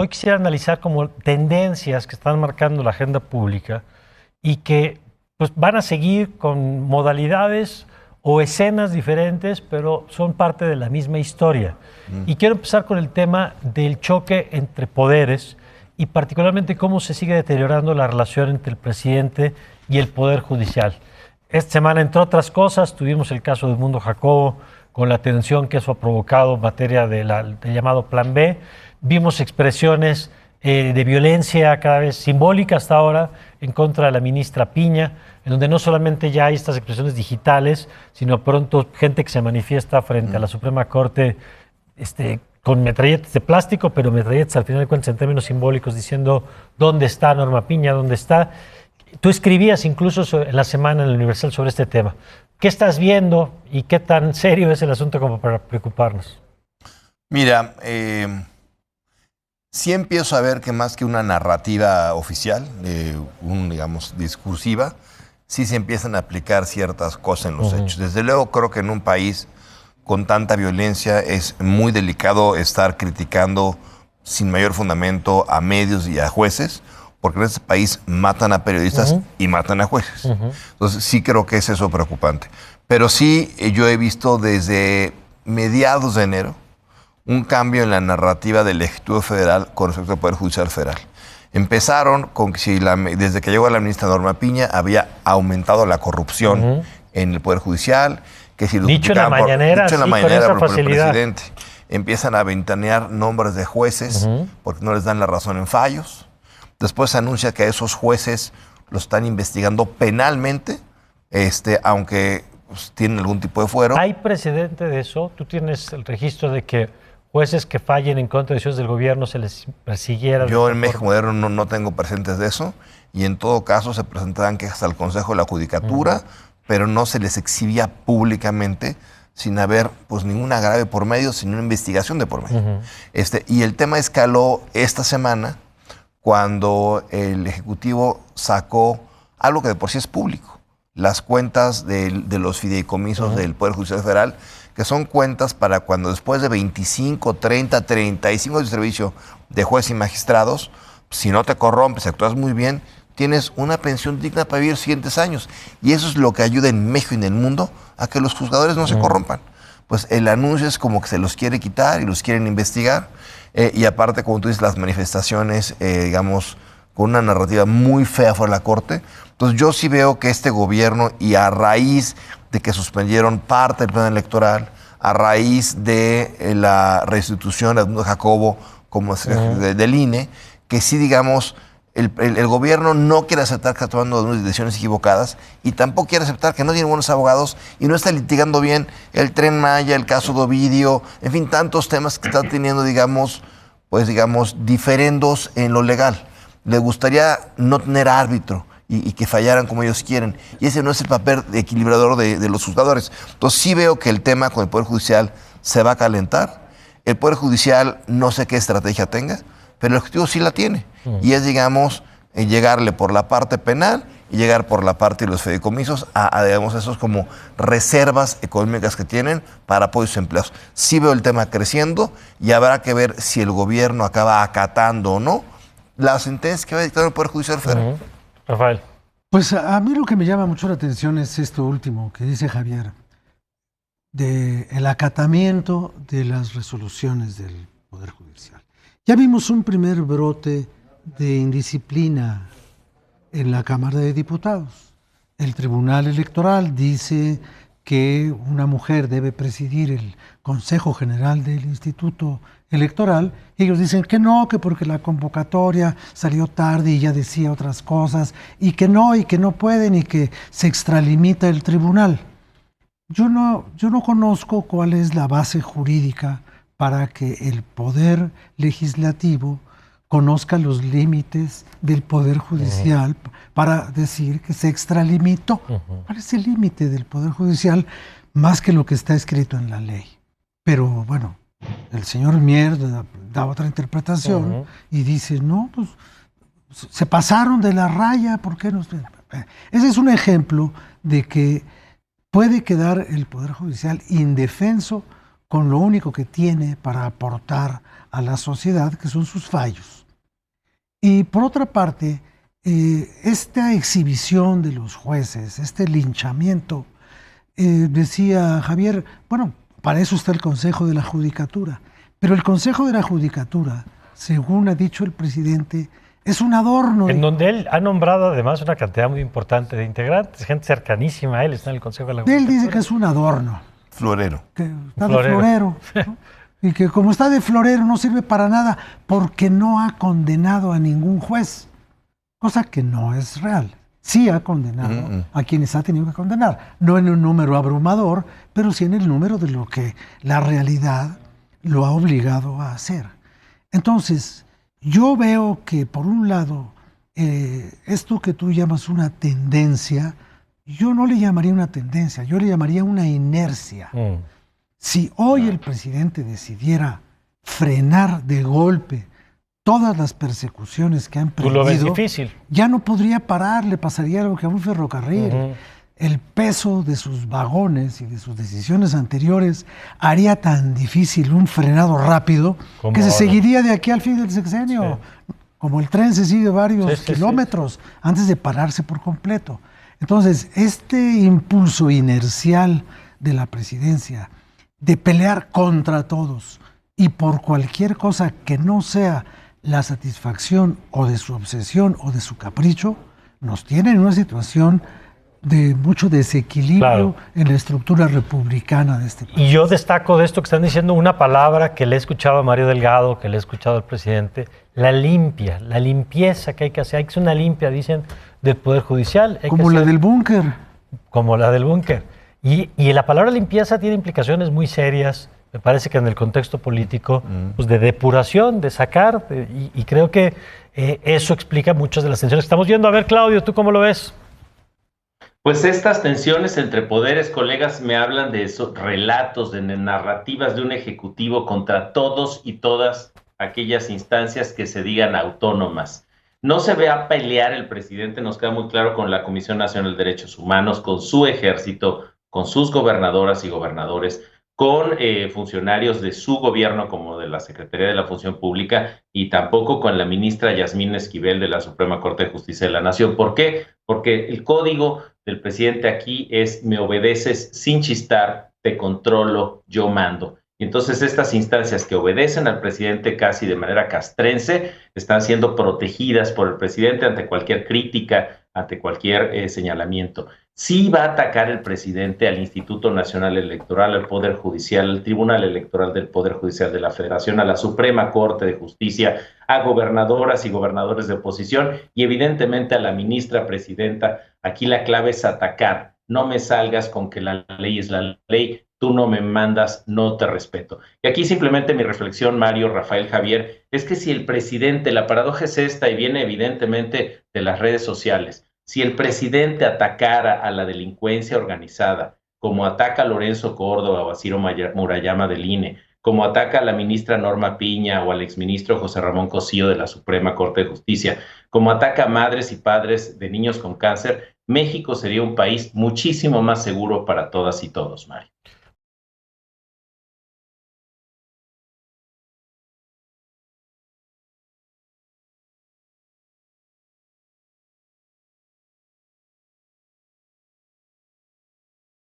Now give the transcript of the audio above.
Hoy quisiera analizar como tendencias que están marcando la agenda pública y que pues, van a seguir con modalidades o escenas diferentes, pero son parte de la misma historia. Y quiero empezar con el tema del choque entre poderes y particularmente cómo se sigue deteriorando la relación entre el presidente y el Poder Judicial. Esta semana, entre otras cosas, tuvimos el caso de Edmundo Jacobo con la tensión que eso ha provocado en materia del llamado Plan B. Vimos expresiones de violencia cada vez simbólica hasta ahora en contra de la ministra Piña, en donde no solamente ya hay estas expresiones digitales, sino pronto gente que se manifiesta frente a la Suprema Corte con metralletas de plástico, pero metralletas al final de cuentas en términos simbólicos, diciendo ¿dónde está Norma Piña? ¿Dónde está? Tú escribías incluso en la semana en el Universal sobre este tema. ¿Qué estás viendo y qué tan serio es el asunto como para preocuparnos? Mira, sí empiezo a ver que más que una narrativa oficial, digamos, discursiva, sí se empiezan a aplicar ciertas cosas en los hechos. Desde luego creo que en un país con tanta violencia es muy delicado estar criticando sin mayor fundamento a medios y a jueces, porque en este país matan a periodistas y matan a jueces. Entonces sí creo que es eso preocupante. Pero sí yo he visto desde mediados de enero un cambio en la narrativa del Ejecutivo Federal con respecto al Poder Judicial Federal. Empezaron con que desde que llegó la ministra Norma Piña había aumentado la corrupción en el Poder Judicial, que si lo dicho en la mañanera, dicho en la sí, mañanera con esa por el facilidad. presidente, empiezan a ventanear nombres de jueces porque no les dan la razón en fallos. Después se anuncia que a esos jueces los están investigando penalmente, aunque pues, tienen algún tipo de fuero. ¿Hay precedente de eso? ¿Tú tienes el registro de que jueces que fallen en contra de decisiones del gobierno se les persiguiera? Yo en México Moderno no tengo presentes de eso, y en todo caso se presentarán quejas al Consejo de la Judicatura, pero no se les exhibía públicamente sin haber pues ningún agravio por medio, sin una investigación de por medio. Y el tema escaló esta semana cuando el Ejecutivo sacó algo que de por sí es público, las cuentas de los fideicomisos del Poder Judicial Federal, que son cuentas para cuando después de 25, 30, 35 años de servicio de jueces y magistrados, si no te corrompes, actúas muy bien, tienes una pensión digna para vivir los siguientes años. Y eso es lo que ayuda en México y en el mundo a que los juzgadores no se corrompan. Pues el anuncio es como que se los quiere quitar y los quieren investigar. Y aparte, como tú dices, las manifestaciones, digamos, con una narrativa muy fea fuera de la Corte. Entonces yo sí veo que este gobierno, y a raíz de que suspendieron parte del plan electoral, a raíz de la restitución de Edmundo Jacobo como del INE, que sí, digamos, el gobierno no quiere aceptar que está tomando decisiones equivocadas y tampoco quiere aceptar que no tiene buenos abogados y no está litigando bien el Tren Maya, el caso de Ovidio, en fin, tantos temas que están teniendo, digamos, diferendos en lo legal. Le gustaría no tener árbitro y que fallaran como ellos quieren. Y ese no es el papel equilibrador de los juzgadores. Entonces sí veo que el tema con el Poder Judicial se va a calentar. El Poder Judicial no sé qué estrategia tenga, pero el Ejecutivo sí la tiene. Y es, digamos, llegarle por la parte penal y llegar por la parte de los fideicomisos a digamos, esos como reservas económicas que tienen para apoyo a sus empleados. Sí veo el tema creciendo y habrá que ver si el gobierno acaba acatando o no las sentencias que va a dictar el Poder Judicial Federal. Rafael. Pues a mí lo que me llama mucho la atención es esto último que dice Javier, del acatamiento de las resoluciones del Poder Judicial. Ya vimos un primer brote de indisciplina en la Cámara de Diputados. El Tribunal Electoral dice que una mujer debe presidir el Consejo General del Instituto Electoral. Ellos dicen que no, que porque la convocatoria salió tarde y ya decía otras cosas, y que no pueden, y que se extralimita el tribunal. Yo no conozco cuál es la base jurídica para que el Poder Legislativo conozca los límites del Poder Judicial para decir que se extralimitó. ¿Cuál es el límite del Poder Judicial más que lo que está escrito en la ley? Pero bueno, el señor Mier da otra interpretación y dice, no, pues se pasaron de la raya, ¿por qué no? Ese es un ejemplo de que puede quedar el Poder Judicial indefenso con lo único que tiene para aportar a la sociedad, que son sus fallos. Y por otra parte, esta exhibición de los jueces, este linchamiento, decía Javier, bueno, para eso está el Consejo de la Judicatura, pero el Consejo de la Judicatura, según ha dicho el presidente, es un adorno. En donde él ha nombrado además una cantidad muy importante de integrantes, gente cercanísima a él, está en el Consejo de la Judicatura. Él dice que es un adorno. Florero. Que está de florero. ¿No? Y que como está de florero no sirve para nada porque no ha condenado a ningún juez, cosa que no es real. Sí ha condenado a quienes ha tenido que condenar, no en un número abrumador, pero sí en el número de lo que la realidad lo ha obligado a hacer. Entonces, yo veo que por un lado, esto que tú llamas una tendencia, yo no le llamaría una tendencia, yo le llamaría una inercia. Si hoy el presidente decidiera frenar de golpe todas las persecuciones que han ¿Tú lo ves emprendido, difícil? ya no podría parar, le pasaría lo que a un ferrocarril. El peso de sus vagones y de sus decisiones anteriores haría tan difícil un frenado rápido que se seguiría de aquí al fin del sexenio. Sí. Como el tren se sigue varios kilómetros antes de pararse por completo. Entonces, este impulso inercial de la presidencia de pelear contra todos y por cualquier cosa que no sea la satisfacción o de su obsesión o de su capricho, nos tiene en una situación de mucho desequilibrio en la estructura republicana de este país. Y yo destaco de esto que están diciendo una palabra que le he escuchado a Mario Delgado, que le he escuchado al presidente, la limpieza que hay que hacer. Hay que hacer una limpia, dicen, del Poder Judicial. Como la del búnker. Como la del búnker. Y la palabra limpieza tiene implicaciones muy serias, me parece que en el contexto político, pues de depuración, de sacar, y creo que eso explica muchas de las tensiones que estamos viendo. A ver, Claudio, ¿tú cómo lo ves? Pues estas tensiones entre poderes, colegas, me hablan de esos relatos, de narrativas de un ejecutivo contra todos y todas aquellas instancias que se digan autónomas. No se ve a pelear el presidente, nos queda muy claro, con la Comisión Nacional de Derechos Humanos, con su ejército, con sus gobernadoras y gobernadores, con funcionarios de su gobierno como de la Secretaría de la Función Pública y tampoco con la ministra Yasmín Esquivel de la Suprema Corte de Justicia de la Nación. ¿Por qué? Porque el código del presidente aquí es: me obedeces sin chistar, te controlo, yo mando. Y entonces estas instancias que obedecen al presidente casi de manera castrense están siendo protegidas por el presidente ante cualquier crítica, ante cualquier señalamiento. Sí va a atacar el presidente al Instituto Nacional Electoral, al Poder Judicial, al Tribunal Electoral del Poder Judicial de la Federación, a la Suprema Corte de Justicia, a gobernadoras y gobernadores de oposición y evidentemente a la ministra presidenta. Aquí la clave es atacar. No me salgas con que la ley es la ley, tú no me mandas, no te respeto. Y aquí simplemente mi reflexión, Mario, Rafael, Javier, es que si el presidente, la paradoja es esta y viene evidentemente de las redes sociales, si el presidente atacara a la delincuencia organizada, como ataca a Lorenzo Córdoba o a Ciro Murayama del INE, como ataca a la ministra Norma Piña o al exministro José Ramón Cosío de la Suprema Corte de Justicia, como ataca a madres y padres de niños con cáncer, México sería un país muchísimo más seguro para todas y todos, Mario.